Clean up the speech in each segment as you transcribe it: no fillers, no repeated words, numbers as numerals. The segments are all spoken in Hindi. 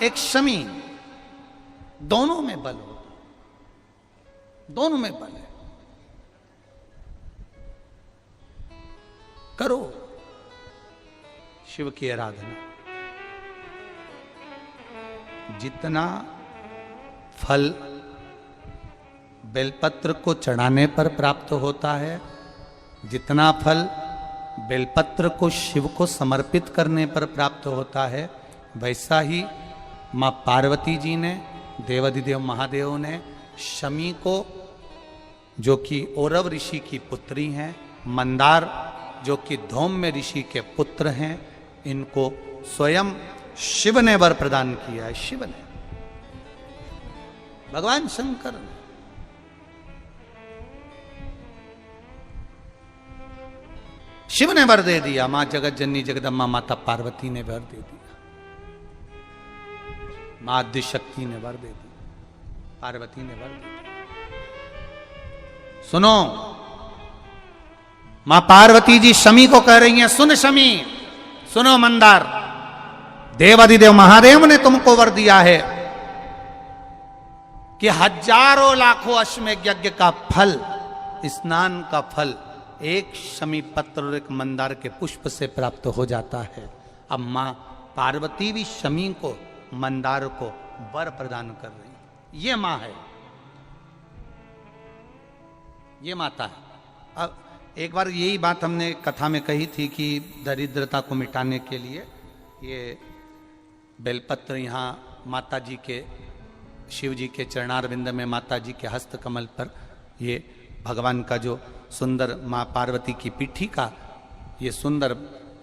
एक शमी, दोनों में बल होता, दोनों में बल है। करो शिव की आराधना, जितना फल बेलपत्र को चढ़ाने पर प्राप्त होता है, जितना फल बेलपत्र को शिव को समर्पित करने पर प्राप्त होता है, वैसा ही मां पार्वती जी ने, देवाधिदेव महादेव ने शमी को, जो कि औरव ऋषि की पुत्री हैं, मंदार जो कि धौम्य ऋषि के पुत्र हैं, इनको स्वयं शिव ने वर प्रदान किया है। शिव ने, भगवान शंकर ने। शिव ने वर दे दिया, मां जगत जननी जगदम्बा माता पार्वती ने वर दे दिया, मां आद्य शक्ति ने वर दे दिया, पार्वती ने वर दे दिया। सुनो, मां पार्वती जी शमी को कह रही हैं, सुन शमी, सुनो मंदार, देवाधिदेव महादेव ने तुमको वर दिया है कि हजारों लाखों अश्वमेध यज्ञ का फल, स्नान का फल एक शमी पत्र और एक मंदार के पुष्प से प्राप्त हो जाता है। अब मां पार्वती भी शमी को, मंदार को वर प्रदान कर रही है। ये मां है, ये माता है। अब एक बार यही बात हमने कथा में कही थी कि दरिद्रता को मिटाने के लिए ये बेलपत्र यहाँ माता जी के, शिव जी के चरणारविंद में माता जी के हस्त कमल पर ये भगवान का जो सुंदर, माँ पार्वती की पीठी का ये सुंदर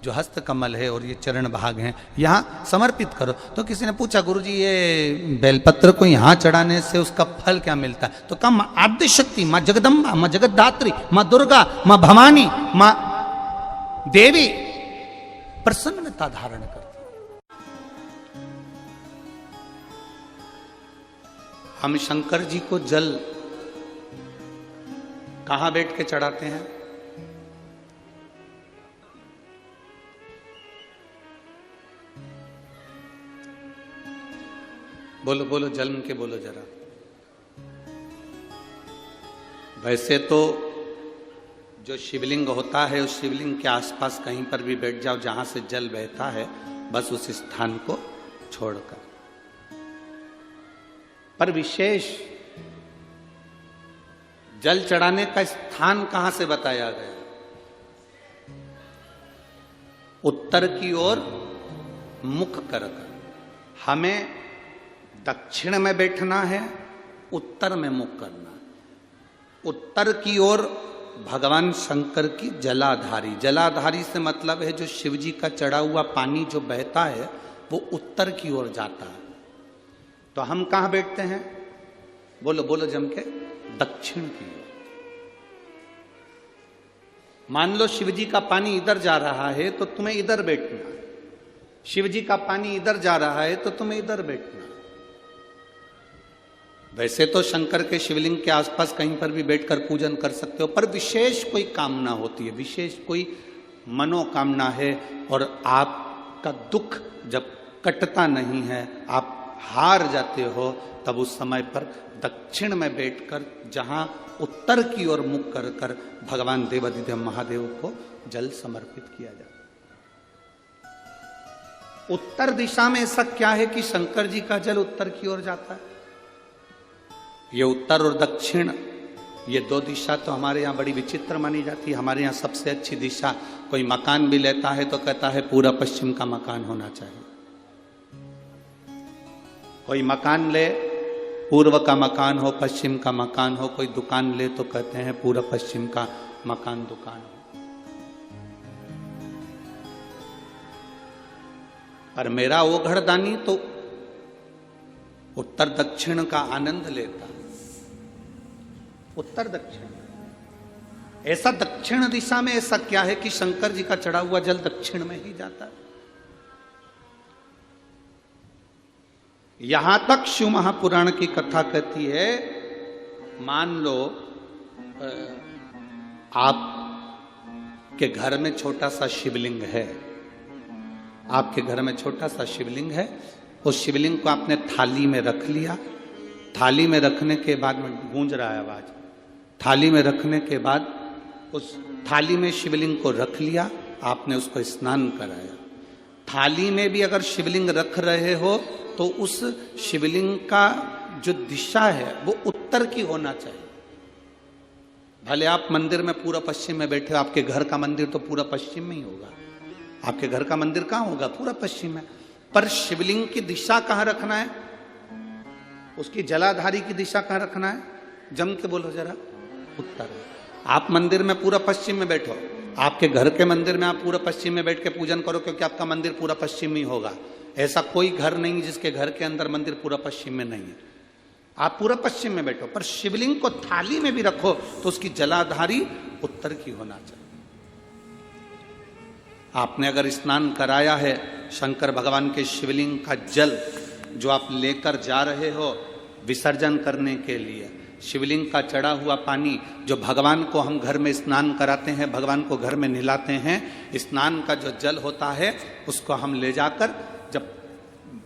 जो हस्त कमल है और ये चरण भाग हैं, यहाँ समर्पित करो। तो किसी ने पूछा, गुरुजी ये बेलपत्र को यहाँ चढ़ाने से उसका फल क्या मिलता है? तो कहा माँ आद्य शक्ति, माँ जगदम्बा, माँ जगतधात्री, माँ दुर्गा, माँ भवानी, माँ देवी प्रसन्नता धारण करती। हम शंकर जी को जल कहां बैठ के चढ़ाते हैं? बोलो बोलो, जन्म के बोलो जरा। वैसे तो जो शिवलिंग होता है, उस शिवलिंग के आसपास कहीं पर भी बैठ जाओ जहां से जल बहता है, बस उस स्थान को छोड़कर। पर विशेष जल चढ़ाने का स्थान कहां से बताया गया? उत्तर की ओर मुख कर हमें दक्षिण में बैठना है, उत्तर में मुख करना है। उत्तर की ओर भगवान शंकर की जलाधारी, जलाधारी से मतलब है जो शिव जी का चढ़ा हुआ पानी जो बहता है वो उत्तर की ओर जाता है। तो हम कहां बैठते हैं? बोलो बोलो जम के, दक्षिण की ओर। मान लो शिव जी का पानी इधर जा रहा है तो तुम्हें इधर बैठना है, शिव जी का पानी इधर जा रहा है तो तुम्हें इधर बैठना है। वैसे तो शंकर के शिवलिंग के आसपास कहीं पर भी बैठकर पूजन कर सकते हो, पर विशेष कोई कामना होती है, विशेष कोई मनोकामना है और आपका दुख जब कटता नहीं है, आप हार जाते हो, तब उस समय पर दक्षिण में बैठकर जहां उत्तर की ओर मुख कर कर भगवान देवाधिदेव महादेव को जल समर्पित किया जाता है। उत्तर दिशा में ऐसा क्या है कि शंकर जी का जल उत्तर की ओर जाता है? ये उत्तर और दक्षिण, ये दो दिशा तो हमारे यहाँ बड़ी विचित्र मानी जाती है। हमारे यहाँ सबसे अच्छी दिशा, कोई मकान भी लेता है तो कहता है पूरा पश्चिम का मकान होना चाहिए। कोई मकान ले, पूर्व का मकान हो, पश्चिम का मकान हो। कोई दुकान ले तो कहते हैं पूरा पश्चिम का मकान दुकान हो। पर मेरा वो घरदानी तो उत्तर दक्षिण का आनंद लेता, उत्तर दक्षिण। ऐसा दक्षिण दिशा में ऐसा क्या है कि शंकर जी का चढ़ा हुआ जल दक्षिण में ही जाता है? यहां तक शिव महापुराण की कथा कहती है, मान लो आपके घर में छोटा सा शिवलिंग है, आपके घर में छोटा सा शिवलिंग है उस शिवलिंग को आपने थाली में रख लिया। थाली में रखने के बाद में गूंज रहा है आवाज। थाली में रखने के बाद उस थाली में शिवलिंग को रख लिया, आपने उसको स्नान कराया। थाली में भी अगर शिवलिंग रख रहे हो तो उस शिवलिंग का जो दिशा है वो उत्तर की होना चाहिए। भले आप मंदिर में पूरा पश्चिम में बैठे हो, आपके घर का मंदिर तो पूरा पश्चिम में ही होगा। आपके घर का मंदिर कहाँ होगा? पूरा पश्चिम में। पर शिवलिंग की दिशा कहाँ रखना है? उसकी जलाधारी की दिशा कहाँ रखना है? जम के बोलो जरा। उत्तर। आप मंदिर में पूरा पश्चिम में बैठो, आपके घर के मंदिर में आप पूरा पश्चिम में बैठ के पूजन करो, क्योंकि आपका मंदिर पूरा पश्चिम ही होगा। ऐसा कोई घर नहीं जिसके घर के अंदर मंदिर पूरा पश्चिम में नहीं है। आप पूरा पश्चिम में बैठो, पर शिवलिंग को थाली में भी रखो तो उसकी जलाधारी उत्तर की होना चाहिए। आपने अगर स्नान कराया है, शंकर भगवान के शिवलिंग का जल जो आप लेकर जा रहे हो विसर्जन करने के लिए, शिवलिंग का चढ़ा हुआ पानी जो भगवान को हम घर में स्नान कराते हैं, भगवान को घर में नहलाते हैं, स्नान का जो जल होता है उसको हम ले जाकर जब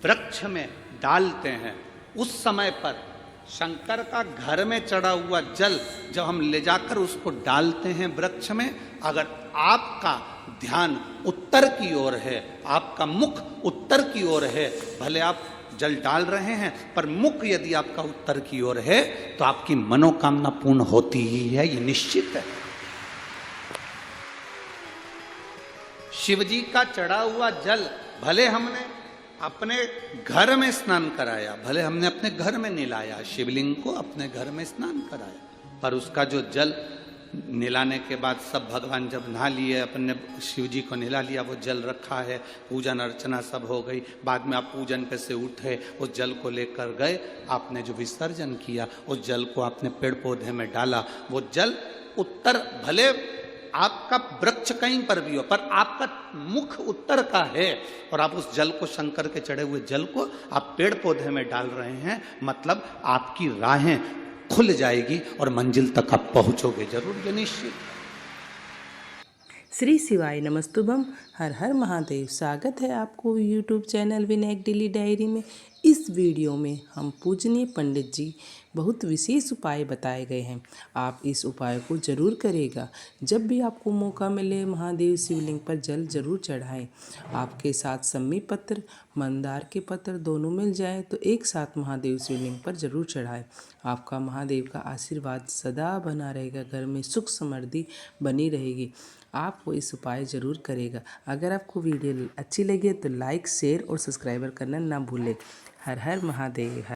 वृक्ष में डालते हैं, उस समय पर शंकर का घर में चढ़ा हुआ जल जब हम ले जाकर उसको डालते हैं वृक्ष में, अगर आपका ध्यान उत्तर की ओर है, आपका मुख उत्तर की ओर है, भले आप जल डाल रहे हैं पर मुख यदि आपका उत्तर की ओर है तो आपकी मनोकामना पूर्ण होती ही है, ये निश्चित है। शिव जी का चढ़ा हुआ जल भले हमने अपने घर में स्नान कराया, भले हमने अपने घर में नहलाया, शिवलिंग को अपने घर में स्नान कराया, पर उसका जो जल नहलाने के बाद सब भगवान जब नहा लिए, अपने शिव जी को नहला लिया, वो जल रखा है, पूजन अर्चना सब हो गई, बाद में आप पूजन पे से उठे, उस जल को लेकर गए, आपने जो विसर्जन किया उस जल को आपने पेड़ पौधे में डाला, वो जल उत्तर, भले आपका वृक्ष कहीं पर भी हो पर आपका मुख उत्तर का है, और आप उस जल को, शंकर के चढ़े हुए जल को आप पेड़ पौधे में डाल रहे हैं, मतलब आपकी राहें खुल जाएगी और मंजिल तक आप पहुंचोगे जरूर, ये निश्चित। श्री शिवाय नमस्तुभम। हर हर महादेव। स्वागत है आपको YouTube channel Vinayak daily diary में। इस वीडियो में हम पूजनीय पंडित जी बहुत विशेष उपाय बताए गए हैं, आप इस उपाय को जरूर करेगा। जब भी आपको मौका मिले महादेव शिवलिंग पर जल जरूर चढ़ाएं। आपके साथ सम्मी पत्र, मंदार के पत्र दोनों मिल जाए तो एक साथ महादेव शिवलिंग पर जरूर चढ़ाएं। आपका महादेव का आशीर्वाद सदा बना रहेगा, घर में सुख समृद्धि बनी रहेगी। आपको इस उपाय जरूर करेगा। अगर आपको वीडियो अच्छी लगे तो लाइक, शेयर और सब्सक्राइबर करना ना भूलें। हर हर महादेव।